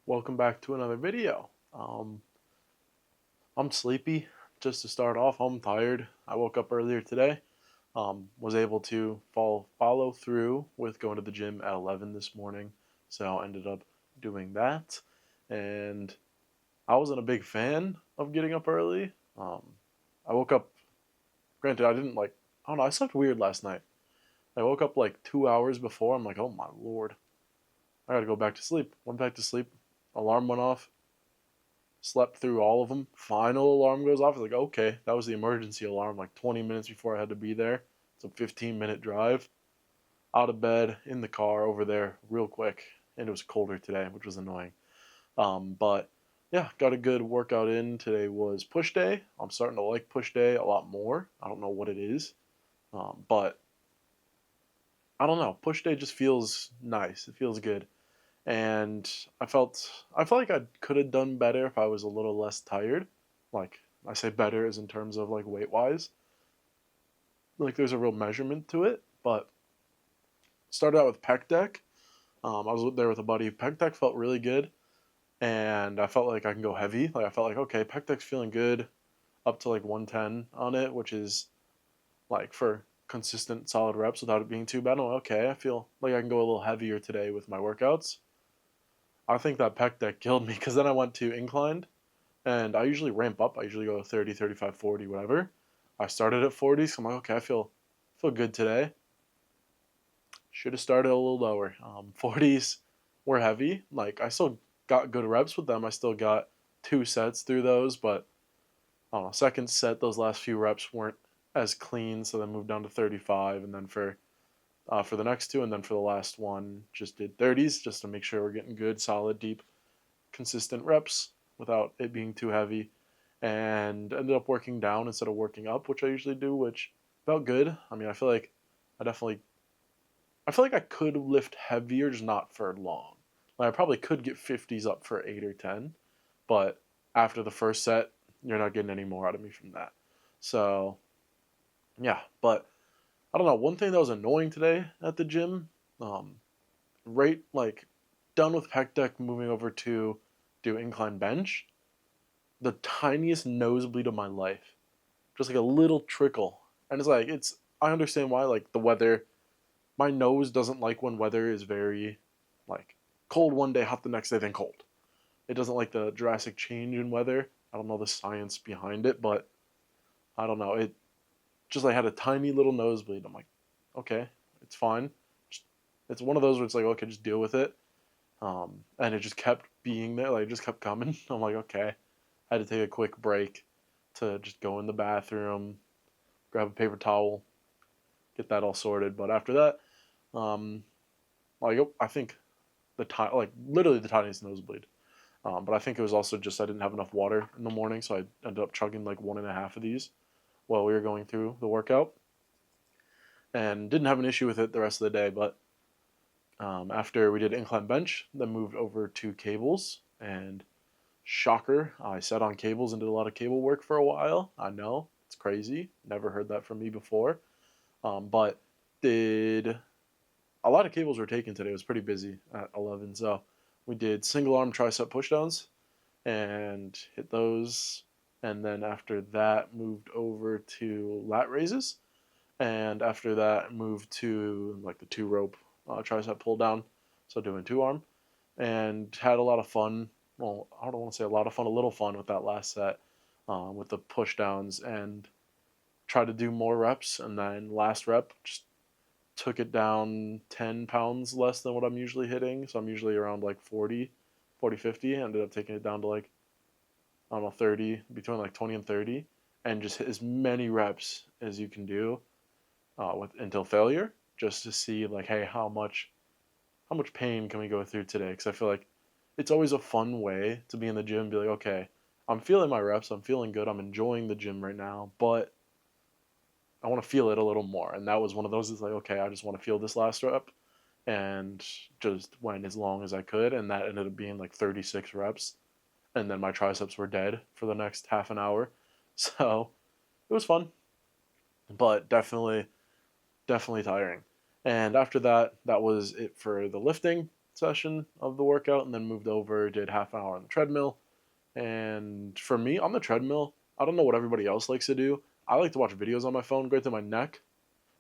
Welcome back to another video. I'm sleepy. Just to start off, I'm tired. I woke up earlier today. Was able to follow through with going to the gym at 11 this morning, so I ended up doing that. And I wasn't a big fan of getting up early. I woke up. Granted, I don't know. I slept weird last night. I woke up like 2 hours before. I'm like, oh my lord, I gotta go back to sleep. Went back to sleep. Alarm went off. Slept through all of them. Final alarm goes off. It's like, okay, that was the emergency alarm, like 20 minutes before I had to be there. It's a 15-minute drive. Out of bed, in the car, over there, real quick. And it was colder today, which was annoying. But yeah, got a good workout in. Today was push day. I'm starting to like push day a lot more. I don't know what it is. But I don't know. Push day just feels nice. It feels good. And I felt like I could have done better if I was a little less tired. Like I say better is in terms of like weight wise. Like there's a real measurement to it. But started out with pec deck. I was there with a buddy. Pec deck felt really good, and I felt like I can go heavy. Like I felt like okay, pec deck's feeling good, up to like 110 on it, which is like for consistent solid reps without it being too bad. I'm like, okay, I feel like I can go a little heavier today with my workouts. I think that pec deck killed me because then I went to inclined and I usually ramp up. I usually go 30, 35, 40, whatever. I started at 40, so I'm like, okay, I feel good today. Should have started a little lower. 40s were heavy. Like I still got good reps with them. I still got 2 sets through those, but I don't know. Second set, those last few reps weren't as clean, so then moved down to 35, and then for the next two, and then for the last one, just did 30s just to make sure we're getting good, solid, deep, consistent reps without it being too heavy, and ended up working down instead of working up, which I usually do, which felt good. I mean, I definitely I feel like I could lift heavier, just not for long. Like I probably could get 50s up for 8 or 10, but after the first set, you're not getting any more out of me from that. So yeah, but I don't know. One thing that was annoying today at the gym, um, right like done with pec deck, moving over to do incline bench, the tiniest nosebleed of my life, just like a little trickle, and it's I understand why, like the weather. My nose doesn't like when weather is very like cold one day, hot the next day, then cold. It doesn't like the drastic change in weather. I don't know the science behind it, but I don't know. It just like had a tiny little nosebleed. I'm like, okay, it's fine. It's one of those where it's like, okay, just deal with it. And it just kept being there, like it just kept coming. I'm like, okay. I had to take a quick break to just go in the bathroom, grab a paper towel, get that all sorted. But after that, um, like I think like literally the tiniest nosebleed. But I think it was also just I didn't have enough water in the morning, so I ended up chugging like one and a half of these while we were going through the workout, and didn't have an issue with it the rest of the day. But after we did incline bench, then moved over to cables, and shocker, I sat on cables and did a lot of cable work for a while. I know it's crazy, never heard that from me before, but did a lot of cables were taken today. It was pretty busy at 11, so we did single arm tricep pushdowns and hit those. And then after that, moved over to lat raises. And after that, moved to like the 2 rope tricep pull down. So doing 2 arm. And had a lot of fun. Well, I don't want to say a lot of fun, a little fun with that last set with the push downs and try to do more reps. And then last rep, just took it down 10 pounds less than what I'm usually hitting. So I'm usually around like 40, 40, 50. I ended up taking it down to like, I don't know, 30, between like 20 and 30, and just hit as many reps as you can do with until failure, just to see like, hey, how much pain can we go through today? Because I feel like it's always a fun way to be in the gym and be like, okay, I'm feeling my reps, I'm feeling good, I'm enjoying the gym right now, but I want to feel it a little more. And that was one of those. It's like, okay, I just want to feel this last rep, and just went as long as I could, and that ended up being like 36 reps, and then my triceps were dead for the next half an hour. So it was fun, but definitely tiring. And after that, that was it for the lifting. session of the workout and then moved over, did half an hour on the treadmill. And for me, on the treadmill, I don't know what everybody else likes to do. I like to watch videos on my phone, go to my neck.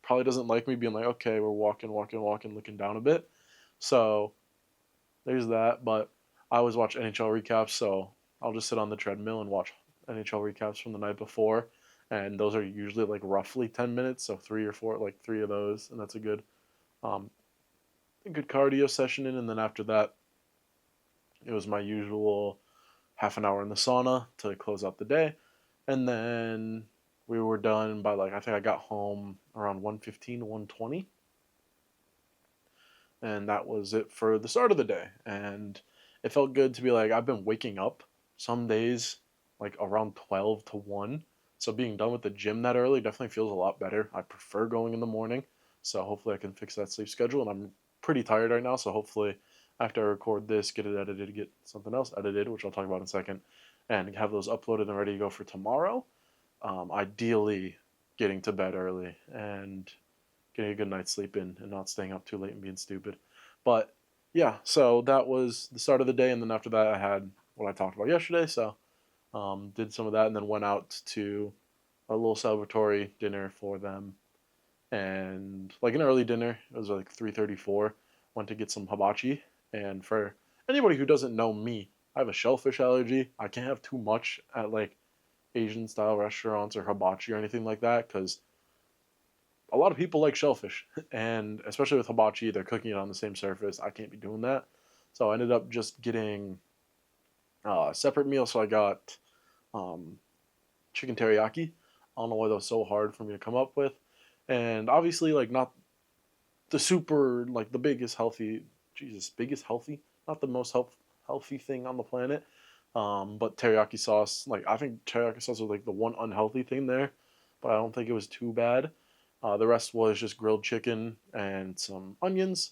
Probably doesn't like me being like, okay, we're walking, looking down a bit. So there's that. But I always watch NHL recaps, so I'll just sit on the treadmill and watch NHL recaps from the night before. And those are usually like roughly 10 minutes, so three or four, like three of those, and that's um, a good cardio session in. And then after that, it was my usual half an hour in the sauna to close out the day. And then we were done by like, I think I got home around 1:15, 1:20. And that was it for the start of the day. And it felt good to be like, I've been waking up some days like around 12 to 1. So being done with the gym that early definitely feels a lot better. I prefer going in the morning. So hopefully I can fix that sleep schedule. And I'm pretty tired right now. So hopefully after I record this, get it edited, get something else edited, which I'll talk about in a second, and have those uploaded and ready to go for tomorrow. Ideally, getting to bed early and getting a good night's sleep in and not staying up too late and being stupid. But yeah, so that was the start of the day. And then after that, I had what I talked about yesterday. So did some of that and then went out to a little celebratory dinner for them. And like an early dinner, it was like 3:34. Went to get some hibachi. And for anybody who doesn't know me, I have a shellfish allergy. I can't have too much at like Asian style restaurants or hibachi or anything like that because a lot of people like shellfish, and especially with hibachi, they're cooking it on the same surface. I can't be doing that, so I ended up just getting a separate meal. So I got um, chicken teriyaki. I don't know why that was so hard for me to come up with, and obviously like not the super like the biggest healthy, Jesus, biggest healthy, not the most healthy thing on the planet. But teriyaki sauce, like I think teriyaki sauce was like the one unhealthy thing there, but I don't think it was too bad. The rest was just grilled chicken and some onions,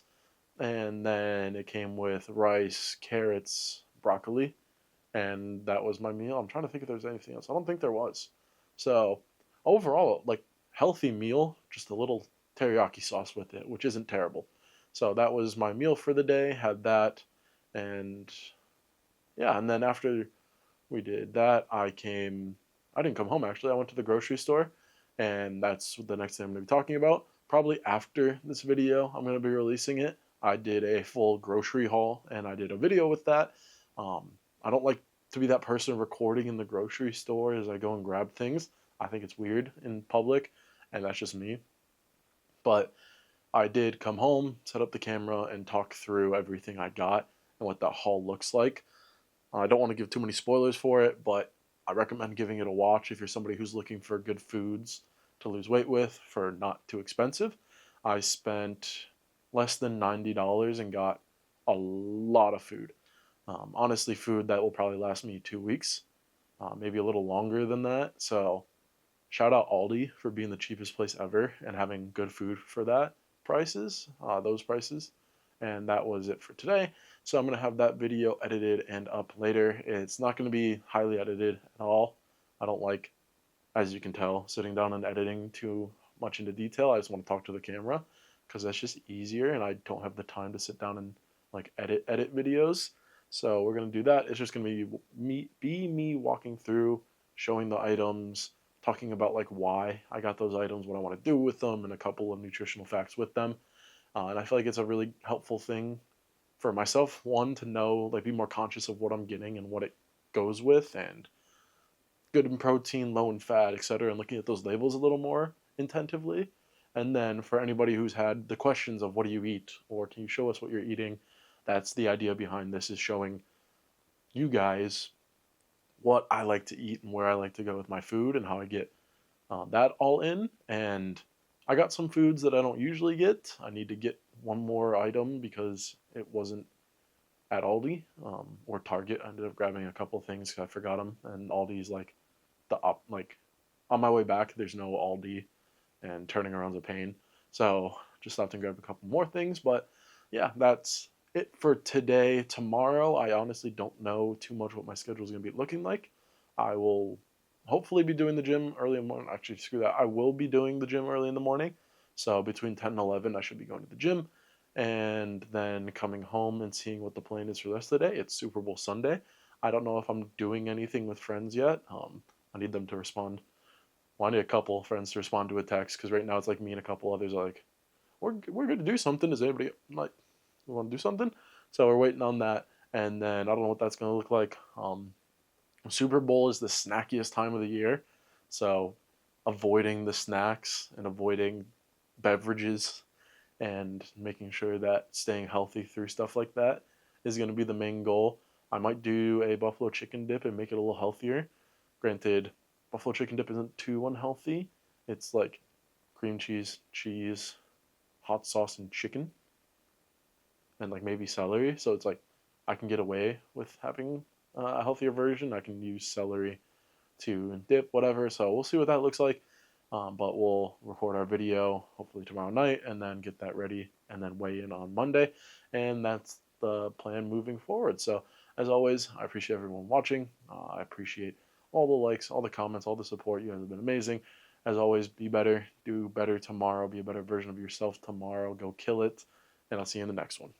and then it came with rice, carrots, broccoli, and that was my meal. I'm trying to think if there's anything else. I don't think there was. So overall, like healthy meal, just a little teriyaki sauce with it, which isn't terrible. So that was my meal for the day. Had that, and yeah, and then after we did that, I came. I didn't come home actually. I went to the grocery store, and that's the next thing I'm going to be talking about. Probably after this video, I'm going to be releasing it. I did a full grocery haul, and I did a video with that. I don't like to be that person recording in the grocery store as I go and grab things. I think it's weird in public, and that's just me. But I did come home, set up the camera, and talk through everything I got and what that haul looks like. I don't want to give too many spoilers for it, but I recommend giving it a watch if you're somebody who's looking for good foods to lose weight with for not too expensive. I spent less than $90 and got a lot of food. Honestly, food that will probably last me 2 weeks, maybe a little longer than that. So, shout out Aldi for being the cheapest place ever and having good food for those prices. And that was it for today. So I'm going to have that video edited and up later. It's not going to be highly edited at all. I don't like, as you can tell, sitting down and editing too much into detail. I just want to talk to the camera because that's just easier, and I don't have the time to sit down and like edit videos. So we're going to do that. It's just going to be me walking through, showing the items, talking about like why I got those items, what I want to do with them, and a couple of nutritional facts with them. And I feel like it's a really helpful thing for myself, one, to know, like, be more conscious of what I'm getting and what it goes with, and good in protein, low in fat, etc., and looking at those labels a little more intentively. And then for anybody who's had the questions of what do you eat, or can you show us what you're eating, that's the idea behind this, is showing you guys what I like to eat and where I like to go with my food and how I get that all in. And I got some foods that I don't usually get. I need to get one more item because it wasn't at Aldi or Target. I ended up grabbing a couple things because I forgot them. And Aldi's like like on my way back. There's no Aldi, and turning around's a pain. So just stopped and grabbed a couple more things. But yeah, that's it for today. Tomorrow, I honestly don't know too much what my schedule is going to be looking like. I will hopefully be doing the gym early in the morning. Actually, screw that. I will be doing the gym early in the morning. So between 10 and 11, I should be going to the gym. and then coming home and seeing what the plan is for the rest of the day. It's Super Bowl Sunday. I don't know if I'm doing anything with friends yet. I need them to respond. Well, I need a couple friends to respond to a text because right now it's like me and a couple others are like, we're going to do something. Is anybody like, we want to do something? So we're waiting on that. And then I don't know what that's going to look like. Super Bowl is the snackiest time of the year. So avoiding the snacks and avoiding beverages and making sure that staying healthy through stuff like that is going to be the main goal. I might do a buffalo chicken dip and make it a little healthier. Granted, buffalo chicken dip isn't too unhealthy. It's like cream cheese, hot sauce, and chicken, and like maybe celery. So it's like I can get away with having a healthier version. I can use celery to dip, whatever. So we'll see what that looks like. But we'll record our video hopefully tomorrow night and then get that ready and then weigh in on Monday. And that's the plan moving forward. So, as always, I appreciate everyone watching. I appreciate all the likes, all the comments, all the support. You guys have been amazing. As always, be better, do better tomorrow, be a better version of yourself tomorrow. Go kill it. And I'll see you in the next one.